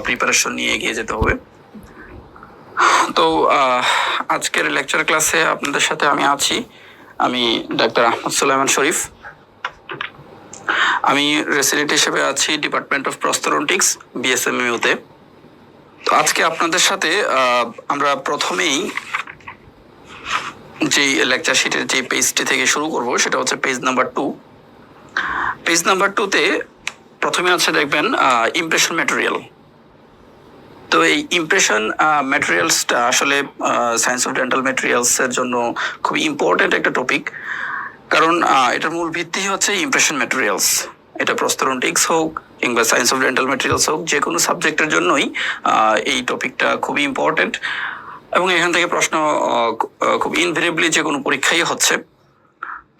Preparation নিয়ে এগিয়ে যেতে হবে। তো আজকের লেকচার ক্লাসে আপনাদের সাথে আমি আছি, আমি ডাক্তার আহমদ সুলাইমান শরীফ। আমি রেসিডেন্ট হিসেবে আছি ডিপার্টমেন্ট অফ প্রস্তরন্টিক্স বিএসএমইউতে। তো আজকে আপনাদের সাথে আমরা প্রথমেই যে লেকচার শিটের যে পেজটি থেকে শুরু করব সেটা হচ্ছে পেজ নাম্বার 2। পেজ নাম্বার 2তে প্রথমে আছে দেখবেন ইমপ্রেশন ম্যাটেরিয়াল। তো এই ইমপ্রেশন ম্যাটেরিয়ালসটা আসলে সায়েন্স অফ ডেন্টাল ম্যাটেরিয়ালস এর জন্য খুব ইম্পর্টেন্ট একটা টপিক, কারণ এটার মূল ভিত্তি হচ্ছে ইমপ্রেশন ম্যাটেরিয়ালস। এটা প্রস্তরন্টিক্স হোক কিংবা সায়েন্স অফ ডেন্টাল ম্যাটেরিয়ালস হোক, যে কোনো সাবজেক্টের জন্যই এই টপিকটা খুবই ইম্পর্টেন্ট এবং এখান থেকে প্রশ্ন খুব ইনভেরিয়েবলি যে কোনো পরীক্ষাই হচ্ছে।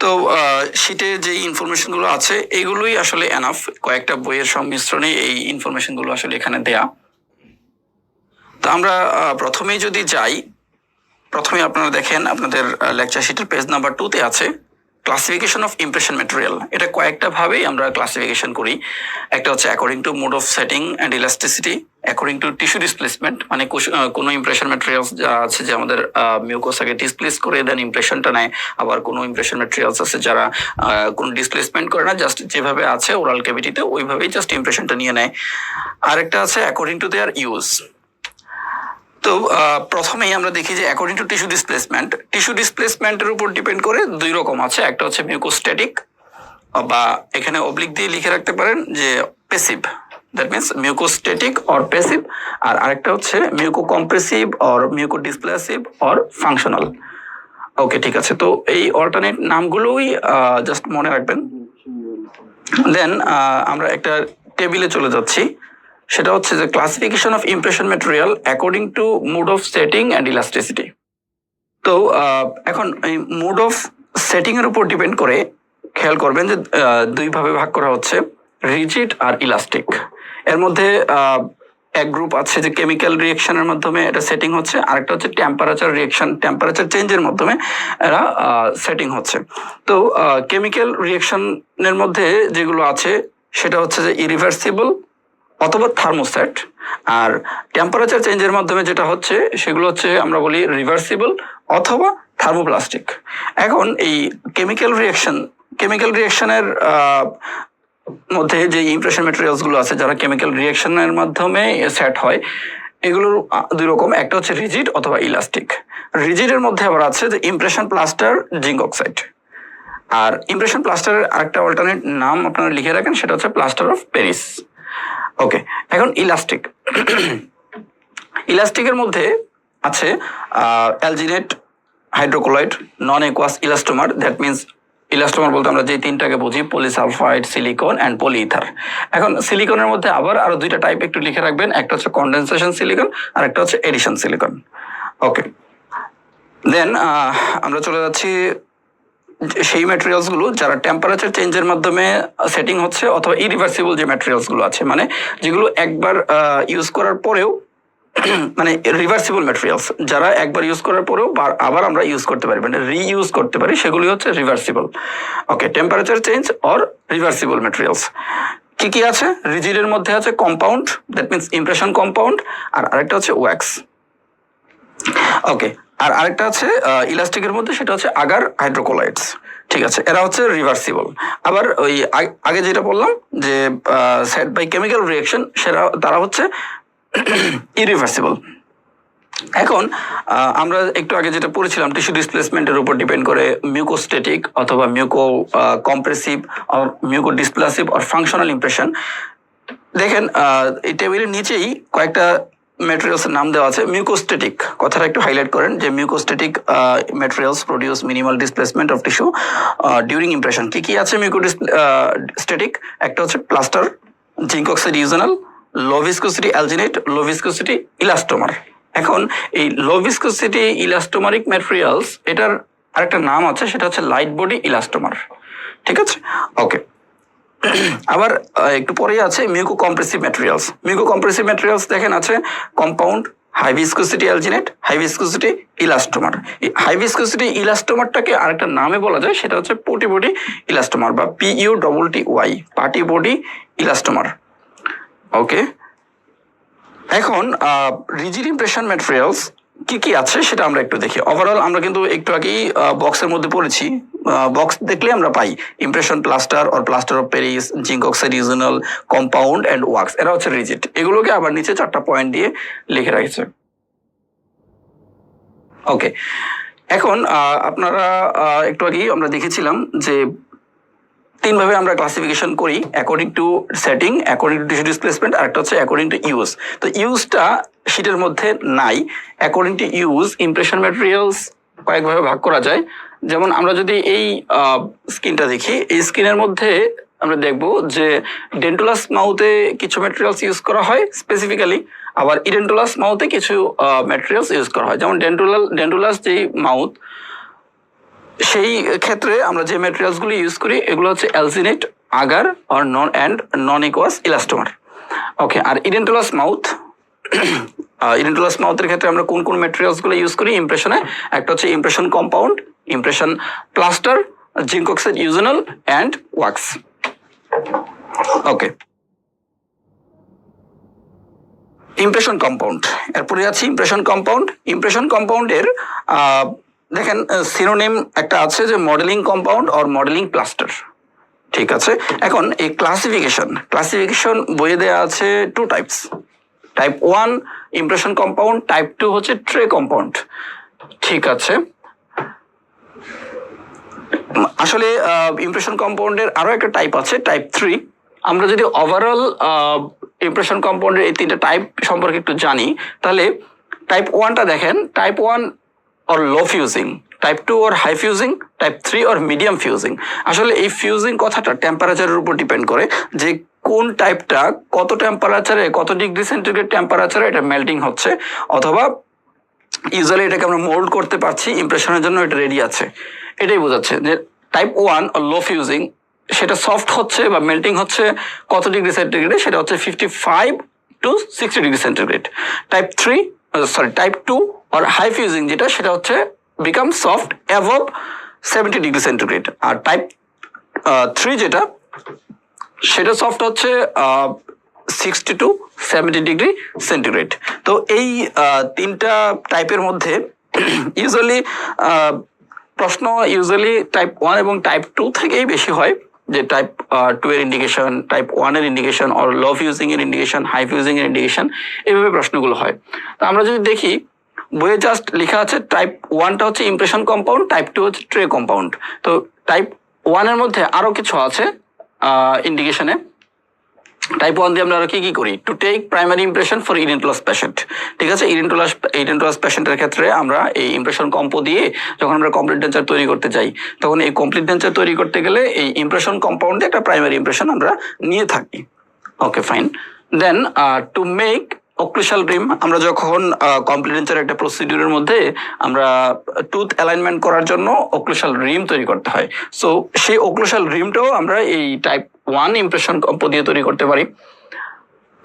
তো শীটে যে ইনফরমেশনগুলো আছে এইগুলোই আসলে এনাফ, কয়েকটা বইয়ের সংমিশ্রণে এই ইনফরমেশনগুলো আসলে এখানে দেয়া। তো আমরা প্রথমেই যদি যাই, প্রথমে আপনারা দেখেন আপনাদের লেকচার শিটের পেজ নাম্বার 2তে আছে ক্লাসিফিকেশন অফ ইমপ্রেশন ম্যাটেরিয়াল। এটা কয়েকটা ভাবেই আমরা ক্লাসিফিকেশন করি। একটা হচ্ছে according to mode of setting and elasticity, according to tissue displacement, মানে কোনো ইমপ্রেশন ম্যাটেরিয়ালস যা আছে যে আমাদের মিউকোসাকে ডিসপ্লেস করে দেন ইমপ্রেশনটা নেয়, আবার কোনো ইমপ্রেশন ম্যাটেরিয়ালস আছে যারা কোনো ডিসপ্লেসমেন্ট করে না, জাস্ট যেভাবে আছে ওরাল ক্যাভিটিতে ওইভাবেই জাস্ট ইমপ্রেশনটা নিয়ে নেয়। আরেকটা আছে অ্যাকর্ডিং টু দেয়ার ইউজ। তো প্রথমেই আমরা দেখি যে অ্যাকর্ডিং টু টিস্যু ডিসপ্লেসমেন্টের উপর ডিপেন্ড করে দুই রকম আছে। একটা হচ্ছে মিউকোস্ট্যাটিক, বা এখানে অবলিক দিয়ে লিখে রাখতে পারেন যে passive, that means mucostatic or passive. আর আরেকটা হচ্ছে mucocompressive or mucodisplacive or functional. Okay, ঠিক আছে। তো এই অল্টারনেট নামগুলোই জাস্ট মনে রাখবেন। দেন আমরা একটা টেবিলে চলে যাচ্ছি, সেটা হচ্ছে যে classification of impression material according to mode of setting and elasticity. তো এখন এই মুড অফ সেটিং এর উপর ডিপেন্ড করে খেয়াল করবেন যে দুই ভাবে ভাগ করা হচ্ছে, রিজিড আর ইলাস্টিক। এর মধ্যে এক গ্রুপ আছে যে কেমিক্যাল রিয়েকশনের মাধ্যমে এটা সেটিং হচ্ছে, আরেকটা হচ্ছে টেম্পারেচার চেঞ্জের মাধ্যমে এরা সেটিং হচ্ছে। তো কেমিক্যাল রিয়েকশনের মধ্যে যেগুলো আছে সেটা হচ্ছে যে ইরিভার্সিবল অথবা থার্মোস্ট্যাট, আর টেম্পারেচার চেঞ্জের মাধ্যমে যেটা হচ্ছে সেগুলো হচ্ছে আমরা বলি রিভার্সিবল অথবা থার্মোপ্লাস্টিক। এখন এই কেমিক্যাল রিয়েকশনের মধ্যে যে ইমপ্রেশন ম্যাটেরিয়ালস গুলো আছে যারা কেমিক্যাল রিয়েকশনের মাধ্যমে সেট হয়, এগুলোর দুই রকম, একটা হচ্ছে রিজিড অথবা ইলাস্টিক। রিজিডের মধ্যে আবার আছে যে ইমপ্রেশন প্লাস্টার জিঙ্ক অক্সাইড, আর ইমপ্রেশন প্লাস্টারের আরেকটা অল্টারনেট নাম আপনারা লিখে রাখেন, সেটা হচ্ছে প্লাস্টার অফ প্যারিস। ওকে, এখন ইলাস্টিকের মধ্যে আছে alginate, hydrochloride, non aqueous elastomer. That means elastomer বলতে আমরা যে তিনটাকে বুঝি, পলিসালফাইড, সিলিকন অ্যান্ড পলিইথার। এখন সিলিকনের মধ্যে আবার আরো দুইটা টাইপ একটু লিখে রাখবেন, একটা হচ্ছে কন্ডেনসেশন সিলিকন আর একটা হচ্ছে এডিশন সিলিকন। ওকে, দেন আমরা চলে যাচ্ছি সেই ম্যাটেরিয়ালস গুলো যারা টেম্পারেচার চেঞ্জের মাধ্যমে সেটিং হচ্ছে, অথবা ইরিভার্সিবল যে ম্যাটেরিয়ালস গুলো আছে, মানে যেগুলো একবার ইউজ করার পরেও মানে রিভার্সিবল ম্যাটেরিয়ালস, যারা একবার ইউজ করার পরেও আবার আমরা ইউজ করতে পারি, মানে রিইউজ করতে পারি, সেগুলি হচ্ছে reversible. Okay, temperature change or reversible materials. কি কি আছে? রিজিডের মধ্যে আছে compound, that means impression compound, আর আরেকটা হচ্ছে ওয়্যাক্স। ওকে, আর আরেকটা আছে ইলাস্টিকের মধ্যে, সেটা হচ্ছে আগার হাইড্রোকোলাইডস। ঠিক আছে, এরা হচ্ছে রিভার্সিবল। আবার ওই আগে যেটা বললাম যে সেট বাই কেমিক্যাল রিয়েকশন, তারা হচ্ছে ইরিভার্সিবল। এখন আমরা একটু আগে যেটা পড়েছিলাম টিস্যু ডিসপ্লেসমেন্টের উপর ডিপেন্ড করে মিউকোস্ট্যাটিক অথবা mucocompressive or mucodisplacive or functional impression. দেখেন এই টেবিলের নিচেই কয়েকটা ম্যাটেরিয়ালস এর নাম দেওয়া আছে। মিউকোস্ট্যাটিক কথাটা একটু হাইলাইট করেন যে mucostatic materials produce minimal displacement of tissue during impression. কি কি আছে মিউকোস্ট্যাটিক? একটা হচ্ছে plaster, zinc oxide eugenol, low viscosity alginate, low viscosity elastomer. এখন এই লো ভিসকোসিটি ইলাস্টোমারিক ম্যাটেরিয়ালস, এটার আরেকটা নাম আছে, সেটা হচ্ছে লাইট বডি ইলাস্টোমার। ঠিক আছে, ওকে। আবার একটু পরেই আছে মিউকো কম্প্রেসিভ ম্যাটেরিয়ালস। দেখেন আছে compound, high viscosity alginate, high viscosity elastomer. High viscosity ইলাস্টোমারটাকে আরেকটা নামে বলা যায়, সেটা হচ্ছে পটি বডি ইলাস্টোমার বা PUTTY, putty body elastomer. Okay, এখন রিজিড ইমপ্রেশন ম্যাটেরিয়ালস কি কি আছে সেটা আমরা একটু দেখি। ওভারঅল আমরা কিন্তু একটু আগেই বক্সের মধ্যে পড়েছি, বক্স দেখলে আমরা পাই impression plaster or plaster of Paris, zinc oxide eugenol, compound and wax, এরা হচ্ছে রিজিড। এগুলোকে আবার নিচে 4টা পয়েন্ট দিয়ে লিখে রাখছে। ওকে, এখন আপনারা একটু আগেই আমরা দেখেছিলাম যে 3 ভাবে আমরা ক্লাসিফিকেশন করি, according to setting, according to tissue displacement, আর একটা হচ্ছে অ্যাকর্ডিং টু ইউজ। তো ইউজটা শীটের মধ্যে নাই। According to use impression materials কয়েকভাবে ভাগ করা যায়। যেমন আমরা যদি এই স্কিনটা দেখি, এই স্কিনের মধ্যে আমরা দেখব যে ডেন্টুলাস মাউথে কিছু ম্যাটেরিয়ালস ইউজ করা হয় স্পেসিফিক্যালি, আবার ইডেন্টুলাস মাউথে কিছু ম্যাটেরিয়ালস ইউজ করা হয়। যেমন ডেন্টুলাস যে মাউথ, সেই ক্ষেত্রে আমরা যে ম্যাটেরিয়ালসগুলো ইউজ করি এগুলো হচ্ছে অ্যালজিনেট, আগার আর নন ইকোয়াস ইলাস্টোমার। ওকে, আর ইডেন্টুলাস মাউথের ক্ষেত্রে আমরা কোন কোন ম্যাটেরিয়ালসগুলো ইউজ করি ইমপ্রেশনে? একটা হচ্ছে impression compound, impression plaster, zinc oxide eugenol and wax. Okay, impression compound, এরপরে আছে ইমপ্রেশন কম্পাউন্ড। ইমপ্রেশন কম্পাউন্ডের দেখেন সিনোনিম একটা আছে যে modelling compound or modelling plaster. ঠিক আছে, এখন এই ক্লাসিফিকেশন বইয়ে দেওয়া আছে 2 types. Type 1 impression compound, type 2 হচ্ছে ট্রে কম্পাউন্ড। ঠিক আছে, আসলে ইমপ্রেশন কম্পাউন্ডের আরো একটা টাইপ আছে, টাইপ 3। আমরা যদি ওভারঅল ইমপ্রেশন কম্পাউন্ডের এই 3টা টাইপ সম্পর্কে একটু জানি, তাহলে টাইপ 1টা দেখেন, type 1 or low fusing, type 2 or high fusing, type 3 or medium fusing। আসলে এই ফিউজিং কথাটা টেম্পারেচারের উপর ডিপেন্ড করে যে কোন টাইপটা কত টেম্পারেচারে, কত ডিগ্রি সেন্টিগ্রেড টেম্পারেচারে এটা মেল্টিং হচ্ছে, অথবা ইউজুয়ালি এটাকে আমরা মোল্ড করতে পারছি, ইমপ্রেশনের জন্য এটা রেডি আছে। এটাই বোঝাচ্ছে যে টাইপ 1 or low fusing সেটা সফট হচ্ছে বা মেল্টিং হচ্ছে কত ডিগ্রি সেন্টিগ্রেডে, সেটা হচ্ছে 55 to 60 degree centigrade. Type 2 or high fusing যেটা, সেটা হচ্ছে become soft above 70 degree centigrade. আর টাইপ 3 যেটা, সেটা সফট হচ্ছে 60 to 70 ডিগ্রি সেন্টিগ্রেড। তো এই 3টা টাইপের মধ্যে ইউজুয়ালি প্রশ্ন টাইপ 1 এবং টাইপ 2 থেকেই বেশি হয়, যে টাইপ 2 এর ইন্ডিকেশন, টাইপ 1 এর ইন্ডিকেশন, অর লো ফিউজিং এর ইন্ডিকেশন, হাই ফিউজিং এর ইন্ডিকেশন, এইভাবে প্রশ্নগুলো হয়। তো আমরা যদি দেখি বইয়ে জাস্ট লেখা আছে টাইপ 1টা হচ্ছে ইমপ্রেশন কম্পাউন্ড, টাইপ 2 হচ্ছে ট্রে কম্পাউন্ড। তো টাইপ 1 এর মধ্যে আরো কিছু আছে ইন্ডিকেশনে। টাইপ 1 দিয়ে আমরা আর কি করি? To take primary impression for edentulous patient. ঠিক আছে, ইডেন্টুলাস পেশেন্টের ক্ষেত্রে আমরা এই ইমপ্রেশন কম্পো দিয়ে যখন আমরা কমপ্লিট ডেঞ্চার তৈরি করতে যাই, তখন এই কমপ্লিট ডেঞ্চার তৈরি করতে গেলে এই ইমপ্রেশন কম্পাউন্ডে একটা প্রাইমারি ইমপ্রেশন আমরা নিয়ে থাকি। ওকে, ফাইন। দেন টু মেক অক্লুশাল রিম, আমরা যখন কমপ্লিট ডেঞ্চার একটা প্রসিডিউরের মধ্যে আমরা টুথ অ্যালাইনমেন্ট করার জন্য অক্লুশাল রিম তৈরি করতে হয়। সো সেই অক্লুশাল রিমটাও আমরা এই টাইপ 1 ইমপ্রেশন কম্পো দিয়ে তৈরি করতে পারি।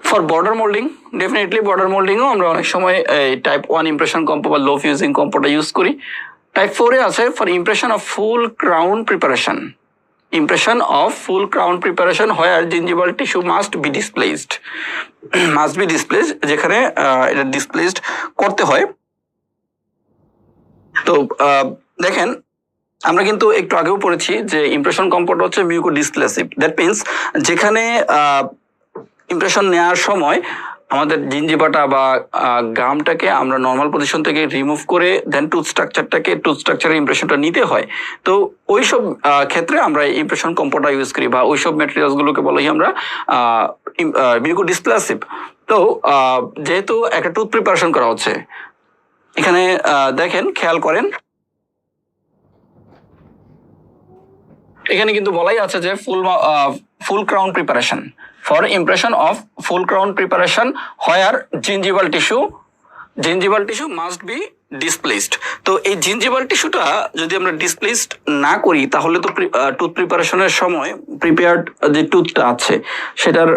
For border moulding, definitely border মোল্ডিংও আমরা অনেক সময় এই টাইপ 1 ইমপ্রেশন কম্পো বা লো ফিউজিং কম্পোটা ইউজ করি। টাইপ 4 এ আছে for impression of full crown preparation, impression of full crown preparation where gingival tissue must be displaced, যেখানে এটা ডিসপ্লেসড করতে হয়। তো দেখেন আমরা কিন্তু একটু আগেও পড়েছি যে ইমপ্রেশন কম্পোর্ট হচ্ছে মিউকোডিসপ্লেসিভ। দ্যাট মিনস যেখানে ইমপ্রেশন নেওয়ার সময় আমাদের জিঞ্জিবাটা বা গামটাকে আমরা নর্মাল পজিশন থেকে রিমুভ করে দেন টুথ স্ট্রাকচারের ইমপ্রেশনটা নিতে হয়। তো ওইসব ক্ষেত্রে আমরা ইমপ্রেশন কম্পোর্টটা ইউজ করি, বা ওইসব ম্যাটেরিয়ালসগুলোকে বলি আমরা মিউকোডিসপ্লেসিভ। তো যেহেতু একটা টুথ প্রিপারেশন করা হচ্ছে, এখানে দেখেন, খেয়াল করেন, এখানে কিন্তু বলাই আছে যে full crown preparation, for impression of full crown preparation where gingival tissue must be displaced। তো এই জিঞ্জিভাল টিস্যুটা যদি আমরা ডিসপ্লেসড না করি, তাহলে তো টুথ প্রিপারেশনের সময় প্রিপেয়ার্ড যে টুথটা আছে সেটার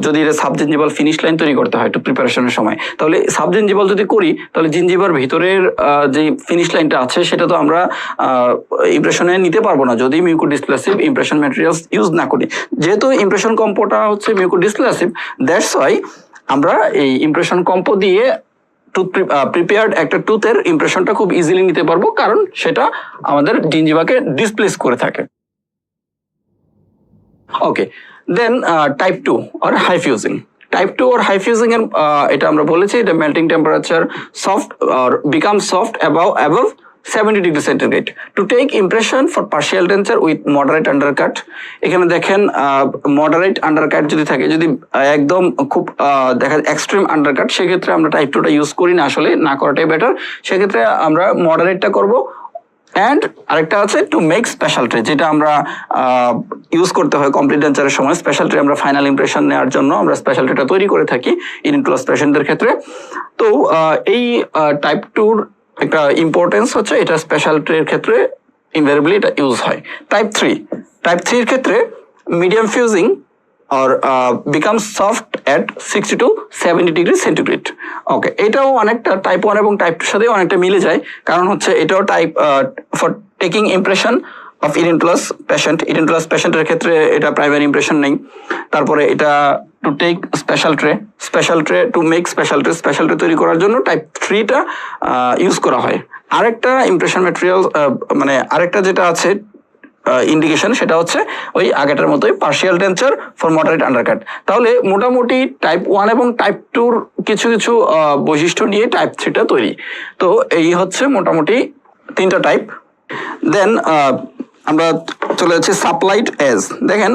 যদি সাবজিঞ্জিভাল ফিনিশ লাইন তৈরি করতে হয় টুথ প্রিপারেশনের সময়, তাহলে সাবজিঞ্জিভাল যদি করি, তাহলে জিঞ্জিভার ভিতরের যে ফিনিশ লাইনটা আছে সেটা তো আমরা ইমপ্রেশনে নিতে পারবো না যদি মিউকোডিসপ্লেসিভ ইমপ্রেশন ম্যাটেরিয়ালস ইউজ না করি। যেহেতু ইমপ্রেশন কম্পোটা হচ্ছে মিউকোডিসপ্লেসিভ, দ্যাটস ওয়াই আমরা এই ইমপ্রেশন কম্পো দিয়ে টুথ প্রিপেয়ার্ড একটা টুথের ইমপ্রেশনটা খুব ইজিলি নিতে পারবো, কারণ সেটা আমাদের জিঞ্জিভাকে ডিসপ্লেস করে থাকে। Okay, then type 2 or high fusing. Type 2 or high fusing এর এটা আমরা বলেছি এটা melting temperature soft or become soft above 70 degree centigrade to take impression for partial denture with moderate undercut. এখানে দেখেন মডারেট আন্ডারকাট যদি থাকে, যদি একদম খুব দেখা এক্সট্রিম আন্ডারকাট, সেক্ষেত্রে আমরা টাইপ 2টা ইউজ করি না, আসলে না করাটাই বেটার। সেক্ষেত্রে আমরা মডারেটটা করব। অ্যান্ড আরেকটা আছে টু মেক স্পেশাল ট্রে, যেটা আমরা ইউজ করতে হয় কমপ্লিট ডেঞ্চারের সময়। স্পেশাল ট্রে আমরা ফাইনাল ইমপ্রেশন নেওয়ার জন্য আমরা স্পেশাল ট্রেটা তৈরি করে থাকি ইনক্লোজ পেশেন্টদের ক্ষেত্রে। তো এই টাইপ 2-র একটা ইম্পর্টেন্স হচ্ছে এটা স্পেশাল ট্রের ক্ষেত্রে ইনভেরিয়েবলি এটা ইউজ হয়। টাইপ 3-এর ক্ষেত্রে medium fusing or becomes soft at 60 to 70 degree centigrade. Okay, এটাও অনেকটা টাইপ 1 এবং টাইপ 2 সাথে অনেকটা মিলে যায়, কারণ হচ্ছে এটাও type for taking impression of edentulous পেশেন্টের ক্ষেত্রে এটা প্রাইমারি ইমপ্রেশন নেই। তারপরে এটা to take special tray to make special tray তৈরি করার জন্য টাইপ 3টা ইউজ করা হয়। আরেকটা ইমপ্রেশন ম্যাটেরিয়াল মানে আরেকটা যেটা আছে ইন্ডিকেশন, সেটা হচ্ছে ওই আগেটার মতোই পার্শিয়াল টেন্সার ফর মডারেট আন্ডারকাট। তাহলে মোটামুটি টাইপ 1 এবং টাইপ 2-র কিছু কিছু বৈশিষ্ট্য নিয়ে টাইপ 3টা তৈরি। তো এই হচ্ছে মোটামুটি 3টা টাইপ। দেন আমরা চলে যাচ্ছি সাপ্লাইড এজ। দেখেন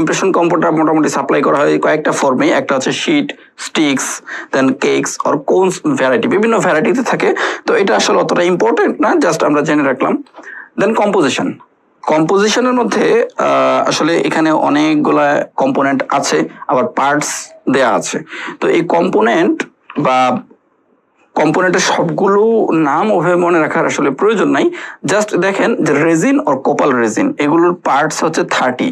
ইমপ্রেশন কম্পোটা মোটামুটি সাপ্লাই করা হয় কয়েকটা ফর্মে। একটা হচ্ছে sheet, sticks, then cakes or cones variety, বিভিন্ন ভ্যারাইটিতে থাকে। তো এটা আসলে অতটা ইম্পর্টেন্ট না, জাস্ট আমরা জেনে রাখলাম। দেন কম্পোজিশনের মধ্যে আসলে এখানে অনেকগুলা কম্পোনেন্ট আছে, আবার পার্টস দেয়া আছে। তো এই কম্পোনেন্টের সবগুলো নাম ওভাবে মনে রাখার আসলে প্রয়োজন নাই। জাস্ট দেখেন যে রেজিন অর কোপাল রেজিন, এগুলোর পার্টস হচ্ছে 30,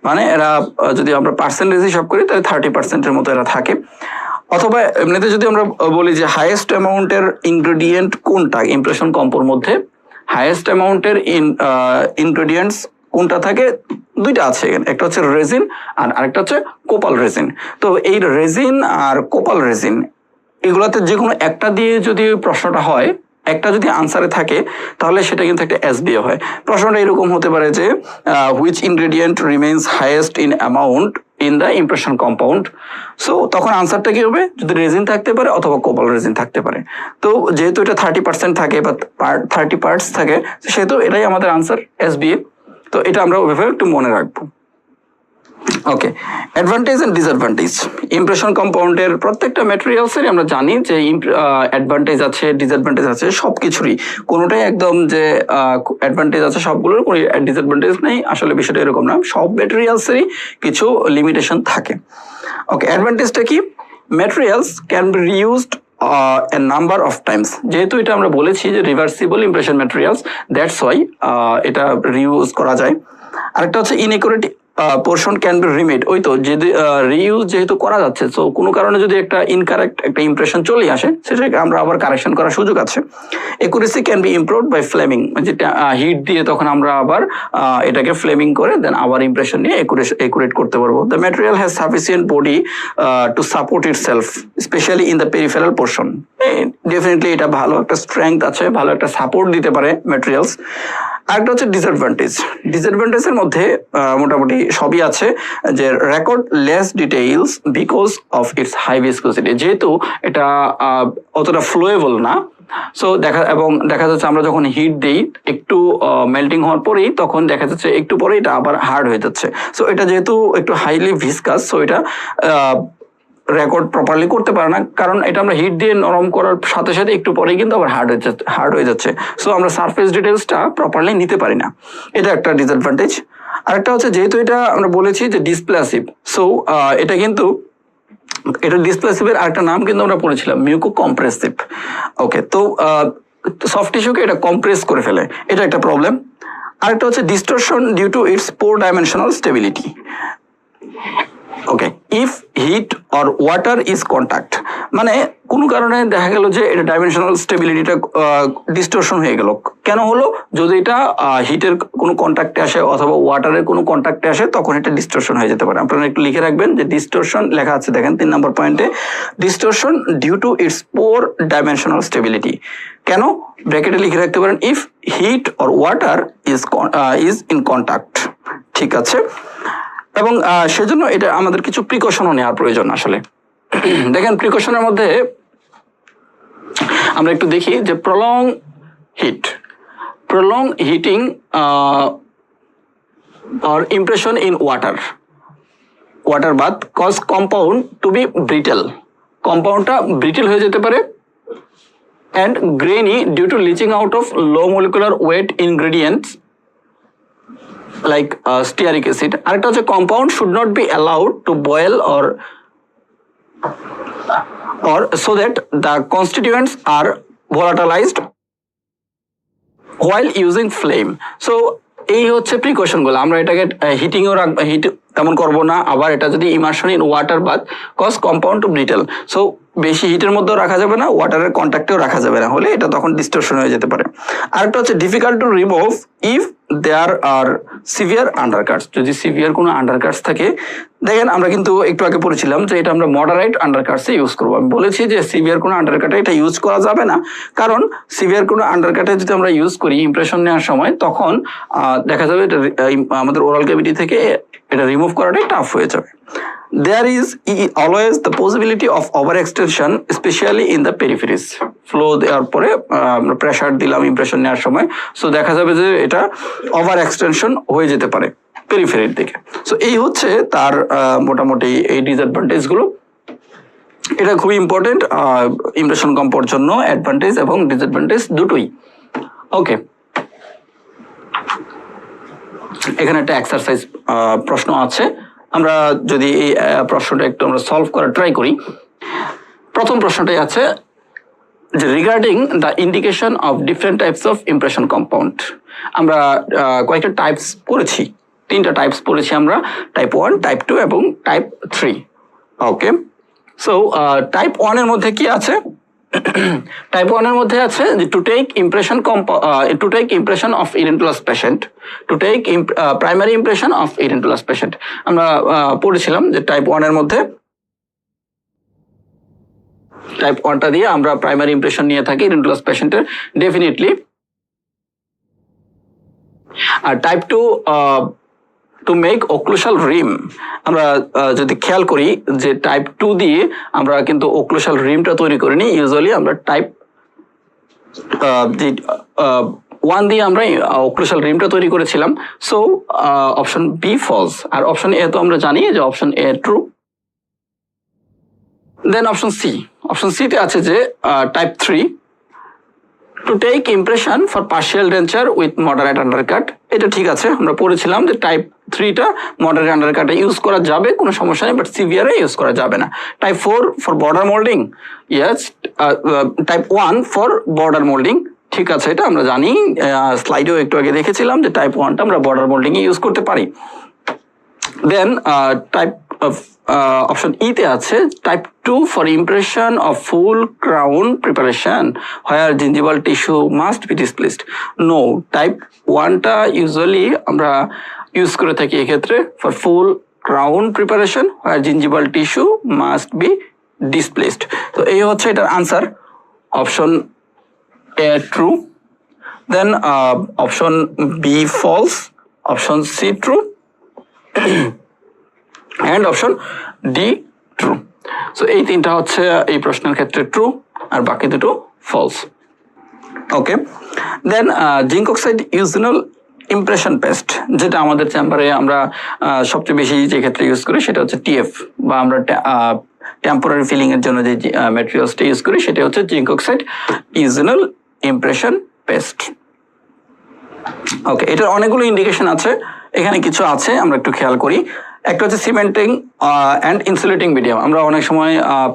মানে এরা যদি আমরা পার্সেন্টেজ হিসাব করি তাহলে 30%-এর মতো এরা থাকে। অথবা এমনিতে যদি আমরা বলি যে হাইয়েস্ট অ্যামাউন্টের ইনগ্রেডিয়েন্ট কোনটা ইমপ্রেশন কম্পোর মধ্যে, হাইয়েস্ট অ্যামাউন্টের ইনগ্রেডিয়েন্টস কোনটা থাকে, দুইটা আছে এখানে, একটা হচ্ছে রেজিন আর আরেকটা হচ্ছে কোপাল রেজিন। তো এই রেজিন আর কোপাল রেজিন এগুলাতে যে কোনো একটা দিয়ে যদি প্রশ্নটা হয়, একটা যদি আনসারে থাকে, তাহলে সেটা কিন্তু একটা এসবিও হয়। প্রশ্নটা এরকম হতে পারে যে which ingredient remains highest in amount in the impression compound. So তখন আনসারটা কি হবে, যদি রেজিন থাকতে পারে অথবা কোপাল রেজিন থাকতে পারে। তো যেহেতু এটা 30% থাকে বা 30 পার্টস থাকে, সেহেতু এটাই আমাদের আনসার এসবিএ। তো এটা আমরা ওইভাবে একটু মনে রাখবো। ওকে, অ্যাডভান্টেজ এন্ড ডিসঅ্যাডভান্টেজ। ইমপ্রেশন কম্পাউন্ডের প্রত্যেকটা ম্যাটেরিয়ালসেরই আমরা জানি যে অ্যাডভান্টেজ আছে, ডিসঅ্যাডভান্টেজ আছে, সবকিছুরই কোনোটাই একদম যে অ্যাডভান্টেজ আছে সবগুলোর, কোনো ডিসঅ্যাডভান্টেজ নেই। আসলে বিষয়টা এরকম না, সব ম্যাটেরিয়ালসেরই কিছু লিমিটেশন থাকে। ওকে, অ্যাডভান্টেজটা কি? Materials can be reused a number of times। যেহেতু এটা আমরা বলেছি যে reversible impression materials, that's why এটা রিউজ করা যায়। আরেকটা হচ্ছে ইনএকুরেট পোর্শন ক্যান বি রিমেড। ওই তো যদি রিইউজ যেহেতু করা যাচ্ছে, সো কোনো কারণে যদি একটা ইনকারেক্ট একটা ইমপ্রেশন চলে আসে, সেটাকে আমরা আবার কারেকশন করার সুযোগ আছে। Accuracy can be improved by flaming, যেটা হিট দিয়ে তখন আমরা আবার এটাকে ফ্লেমিং করে দেন আবার ইমপ্রেশন নিয়ে একুরেট করতে পারবো। The material has sufficient body to support it self specially in the peripheral portion. Definitely এটা ভালো একটা স্ট্রেংথ আছে, ভালো একটা সাপোর্ট দিতে পারে ম্যাটেরিয়ালস। আরেকটা হচ্ছে ডিসঅ্যাডভান্টেজের মধ্যে মোটামুটি সবই আছে, যে record less details because of its high viscosity. যেহেতু এটা অতটা ফ্লোয়েবল না, সো দেখা যাচ্ছে আমরা যখন হিট দিই একটু মেল্টিং হওয়ার পরেই তখন দেখা যাচ্ছে একটু পরে এটা আবার হার্ড হয়ে যাচ্ছে। সো এটা যেহেতু একটু হাইলি ভিসকাস, সো এটা রেকর্ড প্রপারলি করতে পারে না, কারণ এটা আমরা হিট দিয়ে নরম করার সাথে সাথে একটু পরেই কিন্তু আবার হার্ড হয়ে যাচ্ছে। সো আমরা সারফেস ডিটেলসটা প্রপারলি নিতে পারি না, এটা একটা ডিসঅ্যাডভান্টেজ। আরেকটা হচ্ছে যেহেতু এটা আমরা বলেছি যে ডিসপ্লাসিভ, সো এটা কিন্তু এটা ডিসপ্লাসিভের আরেকটা নাম কিন্তু আমরা পড়েছিলাম মিউকো কম্প্রেসিভ। ওকে, তো সফট টিস্যুকে এটা কম্প্রেস করে ফেলে, এটা একটা প্রবলেম। আরেকটা হচ্ছে distortion due to its poor dimensional stability. Okay, if heat or water is contact, মানে কোনো কারণে দেখা গেল যে এটা ডাইমেনশনাল স্টেবিলিটিটা ডিস্টরশন হয়ে গেল। কেন হলো? যদি এটা হিটের কোনো কন্ট্যাক্টে আসে অথবা ওয়াটারের কোনো কন্ট্যাক্টে আসে তখন এটা ডিস্টরশন হয়ে যেতে পারে। আপনারা একটু লিখে রাখবেন যে ডিস্টরশন লেখা আছে, দেখেন 3 নম্বর পয়েন্টে, distortion due to its poor dimensional stability. কেন? ব্র্যাকেটে লিখে রাখতে পারেন if heat or water is in contact. ঠিক আছে, এবং সেজন্য এটা আমাদের কিছু প্রিকশনও নেওয়ার প্রয়োজন আসলে। দেখেন প্রিকশনের মধ্যে আমরা একটু দেখি যে prolong heating or impression in water bath cause compound to be brittle, কম্পাউন্ডটা ব্রিটেল হয়ে যেতে পারে, and grainy due to leaching out of low molecular weight ingredients like stearic acid. আরেকটা হচ্ছে compound should not be allowed to boil or so that the constituents are volatilized while using flame. So এই হচ্ছে precaution গুলো। আমরা এটাকে হিটিংও রাখবো, hit তেমন করবো না। আবার এটা যদি immersion in water bath cause compound to brittle, so বেশি হিটের মধ্যেও রাখা যাবে না, ওয়াটারের কন্ট্যাক্টেও রাখা যাবে না, হলে এটা তখন ডিস্টরশন হয়ে যেতে পারে। আরেকটা হচ্ছে difficult to remove if there are severe undercuts, যদি সিভিয়ার কোনো আন্ডারকাটস থাকে। দেখেন আমরা কিন্তু একটু আগে পড়েছিলাম যে এটা আমরা মডারেট আন্ডারকাটসে ইউজ করবো। আমি বলেছি যে সিভিয়ার কোনো আন্ডারকাটে এটা ইউজ করা যাবে না, কারণ সিভিয়ার কোনো আন্ডারকাটে যদি আমরা ইউজ করি ইমপ্রেশন নেওয়ার সময় তখন দেখা যাবে এটা আমাদের ওরাল ক্যাভিটি থেকে এটা রিমুভ করাটাই টাফ হয়ে যাবে। There is always the possibility of overextension, especially in the peripheries. Flow দেওয়ার পরে আমরা প্রেসার দিলাম ইমপ্রেশন নেওয়ার সময়, সো দেখা যাবে যে এটা ওভার এক্সটেনশন হয়ে যেতে পারে পেরিফেরির দিকে। সো এই হচ্ছে তার মোটামুটি এই ডিসঅ্যাডভান্টেজ গুলো। এটা খুবই ইম্পর্টেন্ট ইমপ্রেশন কম্পোর জন্য, অ্যাডভান্টেজ এবং ডিসঅ্যাডভান্টেজ দুটোই। ওকে, এখানে একটা এক্সারসাইজ প্রশ্ন আছে, আমরা যদি এই প্রশ্নটা একটু আমরা সলভ করার ট্রাই করি। প্রথম প্রশ্নটাই আছে যে regarding the indication of different types of impression compound. আমরা কয়েকটা টাইপস পড়েছি, 3টা টাইপস পড়েছি আমরা, টাইপ 1, টাইপ 2 এবং টাইপ 3। ওকে, সো টাইপ 1 এর মধ্যে কি আছে? টাইপ 1 এর মধ্যে আছে যে to take impression of edentulous patient, to take primary impression of edentulous patient. আমরা পড়েছিলাম যে টাইপ 1 এর মধ্যে টাইপ 1টা দিয়ে আমরা প্রাইমারি ইমপ্রেশন নিয়ে থাকি ইডেন্টালাস পেশেন্টের ডেফিনেটলি। আর type 2 to make occlusal rim, আমরা যদি খেয়াল করি যে টাইপ 2 দিয়ে আমরা কিন্তু ওক্লুশাল রিমটা তৈরি করিনি, ইউজুয়ালি আমরা টাইপ 1 দিয়ে আমরা ওক্লুশাল রিমটা তৈরি করেছিলাম। সো অপশন বি ফলস, আর অপশন এ তো আমরা জানি যে option A true. Then option C তে আছে যে type 3 to take impression for partial denture with moderate undercut. এটা ঠিক আছে, আমরা পড়েছিলাম যে টাইপ 3টা মডারেট আন্ডারকাটে ইউজ করা যাবে, কোনো সমস্যা নেই, বাট সিভিয়ারে ইউজ করা যাবে না। Type 4 for border moulding, yes. Type 1 for border moulding, ঠিক আছে, এটা আমরা জানি, স্লাইডেও একটু আগে দেখেছিলাম যে টাইপ 1টা আমরা বর্ডার মোল্ডিং এ ইউজ করতে পারি। দেন টাইপ অপশন ই তে আছে type 2 for impression of full crown preparation where gingival tissue must be displaced. No, type 1টা ইউজুয়ালি আমরা ইউজ করে থাকি এক্ষেত্রে for full crown preparation where gingival tissue must be displaced. তো এই হচ্ছে এটার answer, option A true, then option B false, option C true and option D true. So এই 3টা হচ্ছে এই প্রশ্নের ক্ষেত্রে ট্রু, আর বাকি দুটো false. Okay, then zinc oxide eugenol impression paste, যেটা আমাদের চেম্বারে আমরা সবচেয়ে বেশি যে ক্ষেত্রে ইউজ করি সেটা হচ্ছে টিএফ, বা আমরা টেম্পোরারি ফিলিং এর জন্য যে ম্যাটেরিয়ালসটা ইউজ করি সেটা হচ্ছে zinc oxide eugenol impression paste. Okay, এটার অনেকগুলো ইন্ডিকেশন আছে, এখানে কিছু আছে, আমরা একটু খেয়াল করি। একটা হচ্ছে সিমেন্টিং অ্যান্ড ইনসুলেটিং মিডিয়াম। আমরা অনেক সময়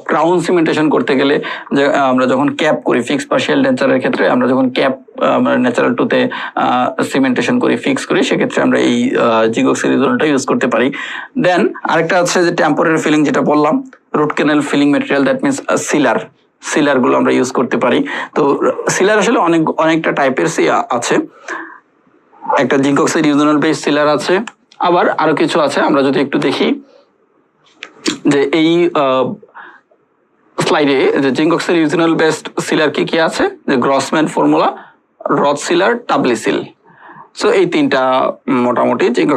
ক্রাউন সিমেন্টেশন করতে গেলে যে আমরা যখন ক্যাপ করি ফিক্স পার্শিয়াল নেচারের ক্ষেত্রে, আমরা যখন ক্যাপ আমরা ন্যাচারাল টুতে সিমেন্টেশন করি ফিক্স করি, সেক্ষেত্রে আমরা এই জিঙ্ক অক্সাইড ইথেনলটা ইউজ করতে পারি। দেন আরেকটা হচ্ছে যে টেম্পোরারি ফিলিং, যেটা বললাম root canal filling material, that means সিলারগুলো আমরা ইউজ করতে পারি। তো সিলার আসলে অনেকটা টাইপের আছে, একটা জিঙ্ক অক্সাইড ইথেনল বেস সিলার আছে, আবার আরো কিছু আছে। আমরা যদি একটু দেখি যে এই স্লাইডে যে জিঙ্ক অক্সাইড ইথেনল বেসড সিলার কি কি আছে, যে গ্রসম্যান ফর্মুলা, রথ সিলার, টাবলি সিল। সো এই তিনটা মোটামুটি জিঙ্ক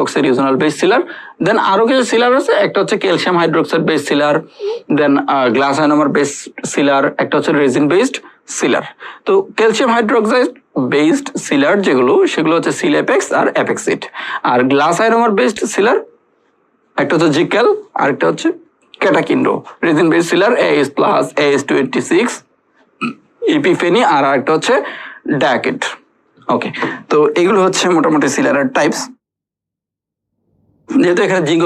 অক্সাইড ইথেনল বেস সিলার। দেন আরো কিছু সিলার আছে, একটা হচ্ছে ক্যালসিয়াম হাইড্রোক্সাইড বেস সিলার, দেন গ্লাস আয়নোমার বেস সিলার, একটা হচ্ছে রেজিন বেসড সিলার। তো ক্যালসিয়াম হাইড্রোক্সাইড বেসড সিলার যেগুলো, সেগুলো হচ্ছে সিল অ্যাপেক্স আর অ্যাপেক্সিড। আর গ্লাস আয়নোমার বেসড সিলার একটা হচ্ছে জিক্যাল, আর একটা হচ্ছে ক্যাটাকিন্ডো। রেজিন বেসড সিলার AS+, AS26, ইপিফেনি, আর একটা হচ্ছে ডায়াকেট। ওকে, তো এগুলো হচ্ছে মোটামুটি সিলারের টাইপস। যেহেতু এখানে zinc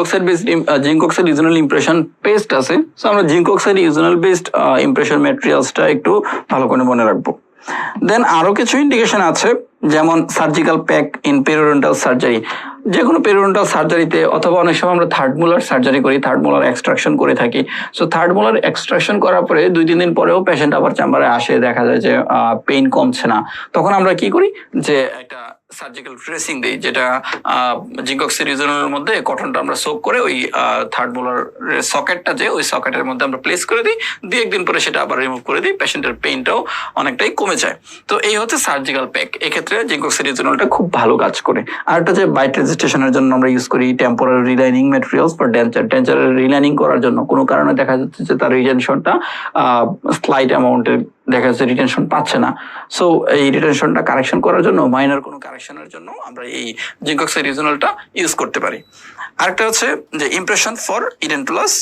oxide eugenol impression paste আছে, সো আমরা zinc oxide eugenol based impression ম্যাটেরিয়ালসটা একটু ভালো করে মনে রাখবো। দেন আরো কিছু ইন্ডিকেশন আছে, যেমন surgical pack in periodontal surgery. যে কোনো পেরিওডন্টাল সার্জারিতে, অথবা অনেক সময় আমরা থার্ড মোলার সার্জারি করি, থার্ড মোলার এক্সট্রাকশন করে থাকি। সো থার্ড মোলার এক্সট্রাকশন করার পরে 2-3 দিন পরেও পেশেন্ট আবার চেম্বারে আসে, দেখা যায় যে পেইন কমছে না। তখন আমরা কি করি, যে একটা সার্জিক্যাল ড্রেসিং দিই, যেটা জিঙ্ক অক্সাইড ইথেনলের মধ্যে কটনটা আমরা সোক করে ওই থার্ড মোলার সকেটটা, যে ওই সকেটের মধ্যে আমরা প্লেস করে দিই, 2-1 দিন পরে সেটা আবার রিমুভ করে দিই, পেশেন্টের পেইনটাও অনেকটাই কমে যায়। তো এই হচ্ছে সার্জিক্যাল প্যাক, এক্ষেত্রে জিঙ্ক অক্সাইড ইথেনলটা খুব ভালো কাজ করে। আর একটা যে বাইট রেজিস্ট্রেশনের জন্য আমরা ইউজ করি টেম্পোরারি রিলাইনিং ম্যাটেরিয়ালস ফর ডেঞ্চারের রিলাইনিং করার জন্য। কোনো কারণে দেখা যাচ্ছে যে তার রিটেনশনটা স্লাইট অ্যামাউন্টের দেখা যাচ্ছে রিটেনশন পাচ্ছে না, সো এই রিটেনশনটা কারেকশন করার জন্য, মাইনর কোনো কারেকশনের জন্য আমরা এই জিঙ্ক অক্সাইড ইথেনলটা ইউজ করতে পারি। আরেকটা হচ্ছে যে impression for edentulous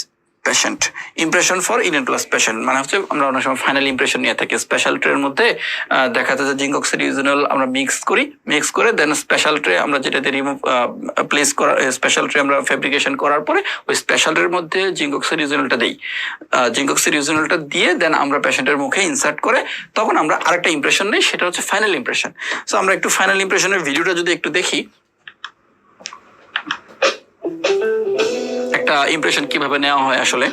patient. Impression for edentulous patient মানে হচ্ছে আমরা অনেক সময় ফাইনাল ইমপ্রেশন নিয়ে থাকি। স্পেশাল ট্রের মধ্যে দেখা যাচ্ছে যে জিঙ্ক অক্সাইড ইথেনল আমরা মিক্স করে দেন স্পেশাল ট্রে আমরা যেটাতে রিমুভ প্লেস করা, স্পেশাল ট্রে আমরা ফেব্রিকেশন করার পরে ওই স্পেশাল ট্রের মধ্যে জিঙ্ক অক্সাইড ইথেনলটা দিই। জিঙ্ক অক্সাইড ইথেনলটা দিয়ে দেন আমরা পেশেন্টের মুখে ইনসার্ট করে তখন আমরা আরেকটা ইমপ্রেশন নিই, সেটা হচ্ছে ফাইনাল ইমপ্রেশন। সো আমরা একটু ফাইনাল ইমপ্রেশনের ভিডিওটা যদি একটু দেখি, একটা ইমপ্রেশন কিভাবে নেওয়া হয় আসলে,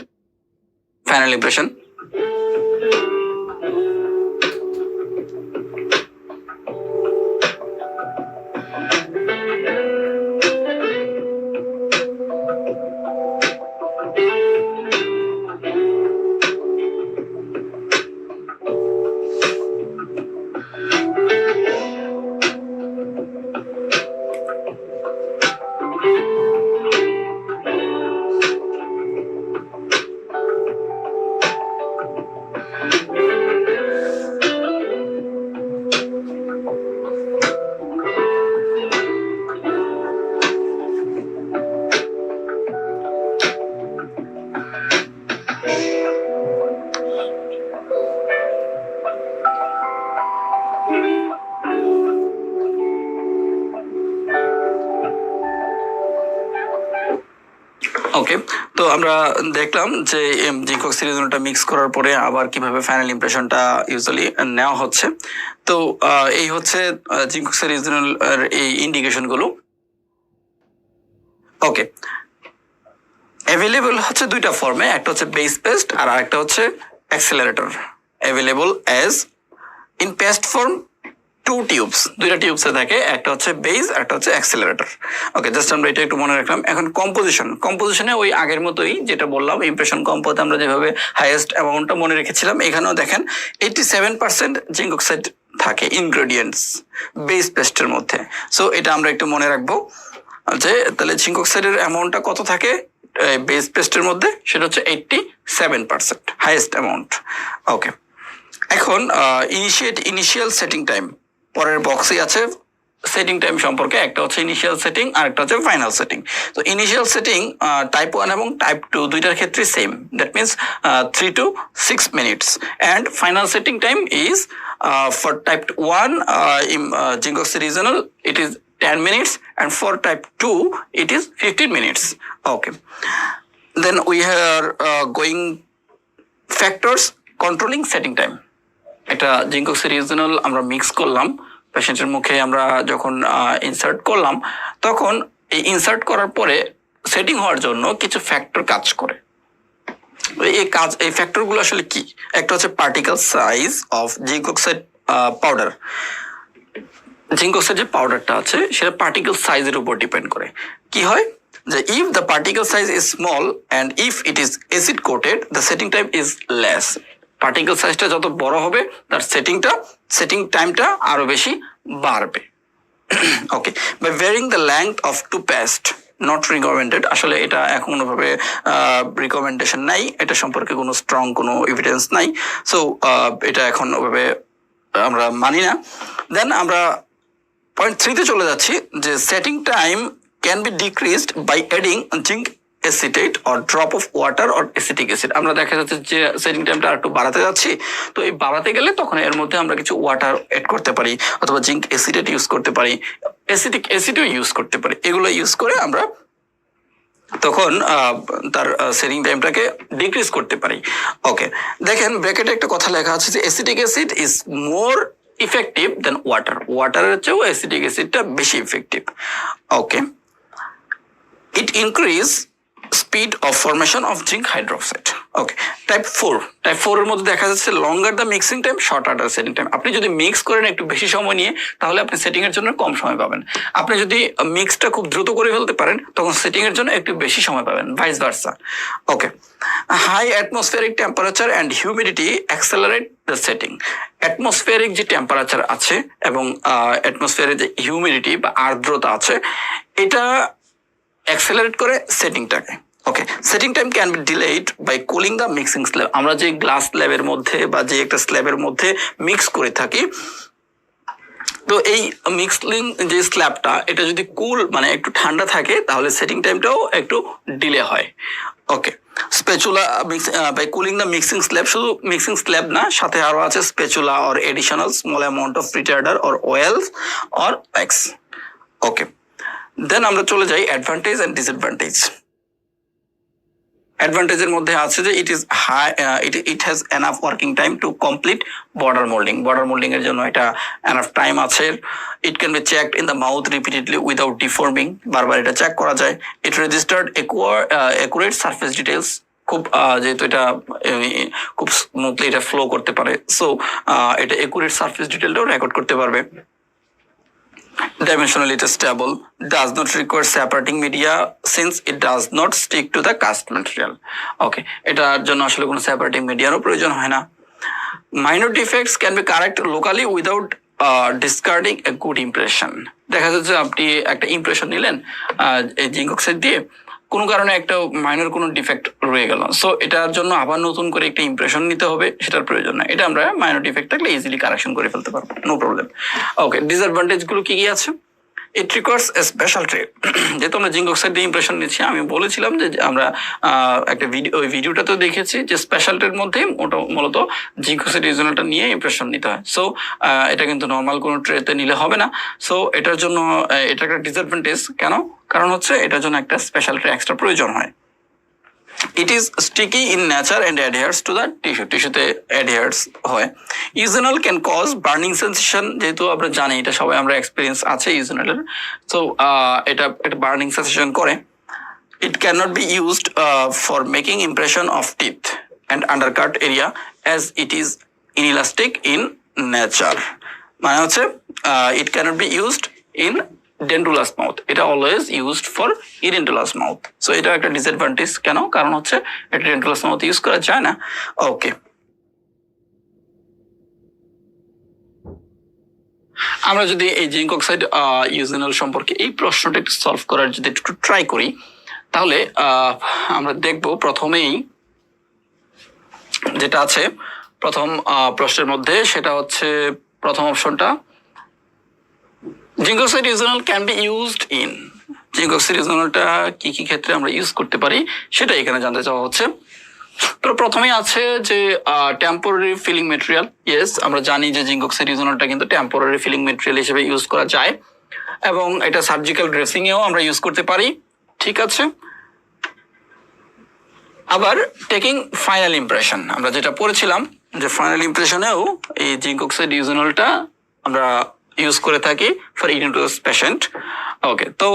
ফাইনাল ইমপ্রেশন। ওকে, তো আমরা দেখলাম যে জিঙ্ক অক্সাইড ইথেনলটা মিক্স করার পরে আবার কিভাবে ফাইনাল ইমপ্রেশনটা ইউজুয়ালি নেওয়া হচ্ছে। তো এই হচ্ছে জিঙ্ক অক্সাইড ইথেনল এর এই ইন্ডিকেশন গুলো। ওকে, অ্যাভেলেবল হচ্ছে দুইটা ফর্মে, একটা হচ্ছে বেস পেস্ট আর আরেকটা হচ্ছে accelerator. Available as in paste form 2 tubes, দুইটা টিউবসে থাকে, একটা হচ্ছে বেস আর একটা হচ্ছে অ্যাক্সেলারেটর। ওকে, জাস্ট আমরা এটা একটু মনে রাখলাম। এখন কম্পোজিশনে ওই আগের মতোই যেটা বললাম, ইমপ্রেশন কম্পোতে আমরা যেভাবে হাইয়েস্ট অ্যামাউন্টটা মনে রেখেছিলাম, এখানেও দেখেন 87% জিঙ্ক অক্সাইড থাকে ইনগ্রেডিয়েন্টস বেস পেস্টের মধ্যে। সো এটা আমরা একটু মনে রাখবো যে তাহলে জিঙ্ক অক্সাইডের অ্যামাউন্টটা কত থাকে বেস পেস্টের মধ্যে, সেটা হচ্ছে 87% হাইয়েস্ট অ্যামাউন্ট। ওকে, এখন ইনিশিয়াল সেটিং টাইম পরের বক্সে আছে সেটিং টাইম সম্পর্কে, একটা হচ্ছে ইনিশিয়াল সেটিং আর একটা হচ্ছে ফাইনাল সেটিং। তো ইনিশিয়াল সেটিং টাইপ 1 এবং টাইপ 2 দুইটার ক্ষেত্রে same, that means 3 to 6 minutes, and final setting time is for type 1 zinc oxide ethanol it is 10 minutes, and for type 2 it is 15 minutes. Okay, then we are going factors controlling setting time. এটা zinc oxide regional আমরা mix করলাম, পেশেন্টের মুখে আমরা যখন insert করলাম, তখন এই ইনসার্ট করার পরে সেটিং হওয়ার জন্য কিছু ফ্যাক্টর কাজ করে। এই ফ্যাক্টরগুলো আসলে কি? একটা হচ্ছে particle size of zinc oxide powder. Zinc oxide যে পাউডারটা আছে সেটা পার্টিকেল সাইজের উপর ডিপেন্ড করে। কি হয় যে if the particle size is small and if it is acid coated the setting time is less. Particle সাইজটা যত বড় হবে তার সেটিং টাইমটা আরো বেশি বাড়বে। Okay, by varying the length of two paste not recommended. আসলে এটা এখন কোনোভাবে রিকমেন্ডেশন নাই, এটা সম্পর্কে কোনো স্ট্রং কোনো এভিডেন্স নাই, সো এটা এখন ওভাবে আমরা মানি না। দেন আমরা পয়েন্ট 3-তে চলে যাচ্ছি যে setting time can be decreased by adding zinc acetate or drop of water or acetic acid. আমরা দেখা যাচ্ছে যে সেটিং টাইমটা একটু বাড়াতে যাচ্ছি, তো এই বাড়াতে গেলে তখন এর মধ্যে আমরা কিছু ওয়াটার এড করতে পারি অথবা জিঙ্ক অ্যাসিটেট ইউজ করতে পারি, অ্যাসিটিক অ্যাসিডও ইউজ করতে পারি। এগুলো ইউজ করে আমরা তখন তার সেটিং টাইমটাকে ডিক্রিজ করতে পারি। ওকে, দেখেন ব্র্যাকেটে একটা কথা লেখা আছে যে acetic acid is more effective than water. ওয়াটারের চেয়েও অ্যাসিটিক অ্যাসিডটা বেশি effective. Okay, it increase speed of formation of zinc hydroxide. Okay, type 4 এর মধ্যে দেখা যাচ্ছে longer the mixing time, shorter the setting time. আপনি যদি মিক্স করেন একটু বেশি সময় নিয়ে, তাহলে আপনি সেটিং এর জন্য কম সময় পাবেন। আপনি যদি মিক্সটা খুব দ্রুত করে ফেলতে পারেন, তখন সেটিং এর জন্য একটু বেশি সময় পাবেন, vice versa. Okay, high atmospheric temperature and humidity accelerate the setting. Atmospheric যে টেম্পারেচার আছে এবং অ্যাটমসফিয়ারের যে হিউমিডিটি বা আর্দ্রতা আছে, এটা অ্যাক্সেলারেট করে সেটিংটাকে। Okay, setting time can be delayed by cooling the mixing slab. আমরা যে গ্লাস স্ল্যাবের মধ্যে বা যে একটা স্ল্যাবের মধ্যে মিক্স করে থাকি, তো এই মিক্সিং যে স্ল্যাবটা এটা যদি কুল মানে একটু ঠান্ডা থাকে, তাহলে সেটিং টাইমটাও একটু ডিলে হয়। Okay, spatula by cooling the mixing slab, শুধু মিক্সিং স্ল্যাব না, সাথে আরো আছে spatula or additional small amount of retarder or oils or wax. Okay, then আমরা চলে যাই অ্যাডভান্টেজ এন্ড ডিসঅ্যাডভান্টেজ। অ্যাডভান্টেজের মধ্যে আছে যে it has enough working time to complete border moulding. Border moulding এর জন্য এটা এনাফ টাইম আছে। It can be checked in the mouth repeatedly without deforming. বারবার এটা চেক করা যায়। It registered accurate surface details. খুব যেহেতু এটা খুব স্মুথলি এটা ফ্লো করতে পারে, সো এটা অ্যাকুরেট সারফেস ডিটেলটাও রেকর্ড করতে পারবে। Dimensionally it is stable, does not require separating media since it does not stick to the cast material. Okay, এটার জন্য আসলে কোনো separating mediaরও প্রয়োজন হয় না। Minor defects can be corrected locally without discarding a good impression. দেখা যাচ্ছে আপনি একটা ইমপ্রেশন নিলেন এই জিঙ্ক অক্সাইড দিয়ে, কোনো কারণে একটা মাইনর কোনো ডিফেক্ট রয়ে গেল, সো এটার জন্য আবার নতুন করে একটা ইমপ্রেশন নিতে হবে, সেটার প্রয়োজন না। এটা আমরা মাইনর ডিফেক্ট থাকলে ইজিলি কারেকশন করে ফেলতে পারবো, নো প্রবলেম। ওকে, ডিসঅ্যাডভান্টেজ গুলো কি কি আছে? It requires a special tray. যেহেতু আমরা জিঙ্ক অক্সাইড দিয়ে ইমপ্রেশন নিচ্ছি, আমি বলেছিলাম যে আমরা একটা ওই ভিডিওটাতেও দেখেছি যে স্পেশাল ট্রের মধ্যে মূলত জিঙ্ক অক্সাইড রিজনালটা নিয়ে ইমপ্রেশন নিতে হয়। সো এটা কিন্তু নর্মাল কোনো ট্রেতে নিলে হবে না। সো এটার জন্য এটা একটা ডিসঅ্যাডভান্টেজ। কেন? কারণ হচ্ছে এটার জন্য একটা স্পেশাল ট্রে এক্সট্রা প্রয়োজন হয়। It is sticky in nature and adheres to the tissue. টিস্যুতে adheres হয়। Eugenol can cause burning sensation, যেহেতু আমরা জানি এটা সবাই আমরা এক্সপেরিয়েন্স আছে ইউজেনলের, সো এটা বার্নিং সেন্সেশন করে। It cannot be used for making impression of teeth and undercut area as it is inelastic in nature. মানে হচ্ছে it cannot be used in dentulous mouth, এটা always used for edentulous mouth. So এটা একটা disadvantage. কেন? কারণ হচ্ছে এটা ডেন্টুলাস mouth use করা যায় না। ওকে, আমরা যদি এই জিঙ্ক অক্সাইড ইউজেনল সম্পর্কে এই প্রশ্নটা একটু সলভ করার যদি একটু ট্রাই করি, তাহলে আমরা দেখব প্রথমেই যেটা আছে প্রথম প্রশ্নের মধ্যে, সেটা হচ্ছে প্রথম অপশনটা, zinc oxide eugenol can be used in. Zinc oxide ইউজেনলটা কি কি ক্ষেত্রে আমরা ইউজ করতে পারি সেটা এখানে জানতে চাওয়া হচ্ছে। তো প্রথমেই আছে যে টেম্পোরারি ফিলিং মেটেরিয়াল। ইয়েস, আমরা জানি যে জিঙ্ক অক্সাইড ইউজেনলটা কিন্তু টেম্পোরারি ফিলিং মেটেরিয়াল হিসেবে ইউজ করা যায়। এবং এটা সার্জিক্যাল ড্রেসিং এও আমরা ইউজ করতে পারি, ঠিক আছে। আবার টেকিং ফাইনাল ইমপ্রেশন, আমরা যেটা পড়েছিলাম যে ফাইনাল ইমপ্রেশনেও এই জিঙ্ক অক্সাইড ইউজেনলটা আমরা ইউজ করে থাকি ফর ইগনিটোস পেশেন্ট। ওকে, তো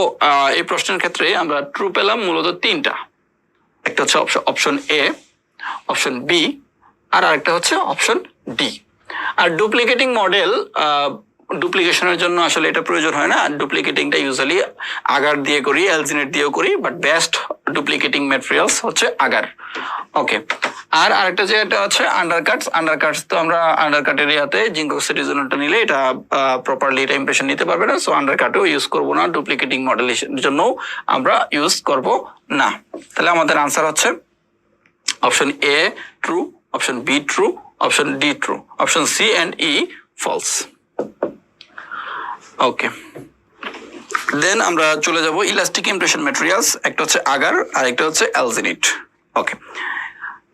এই প্রশ্নের ক্ষেত্রে আমরা ট্রু পেলাম মূলত তিনটা, একটা হচ্ছে অপশন এ, অপশন বি, আর আরেকটা হচ্ছে অপশন ডি। আর ডুপ্লিকেটিং মডেল, ডুপ্লিকেশনের জন্য আসলে এটা প্রয়োজন হয় না, ডুপ্লিকেটিংটা ইউজুয়ালি আগার দিয়ে করি, অ্যালজিনেট দিয়েও করি, বাট বেস্ট ডুপ্লিকেটিং ম্যাটেরিয়ালস হচ্ছে আগার। ওকে, আর আরেকটা যেটা হচ্ছে আন্ডারকাটস তো আমরা আন্ডারকাট এরিয়াতে জিঙ্ক অক্সাইড ইউজেনলটা নিলে এটা প্রপারলি এটা ইমপ্রেশন নিতে পারবে না, সো আন্ডারকাটও ইউজ করবো না, ডুপ্লিকেটিং মডেলের জন্য আমরা ইউজ করব না। তাহলে আমাদের আনসার হচ্ছে option A true, option B true, option D true, option C and E false. Okay, then আমরা চলে যাব ইলাস্টিক ইমপ্রেশন ম্যাটেরিয়ালস, একটা হচ্ছে আগার আর একটা হচ্ছে অ্যালজিনেট। ওকে,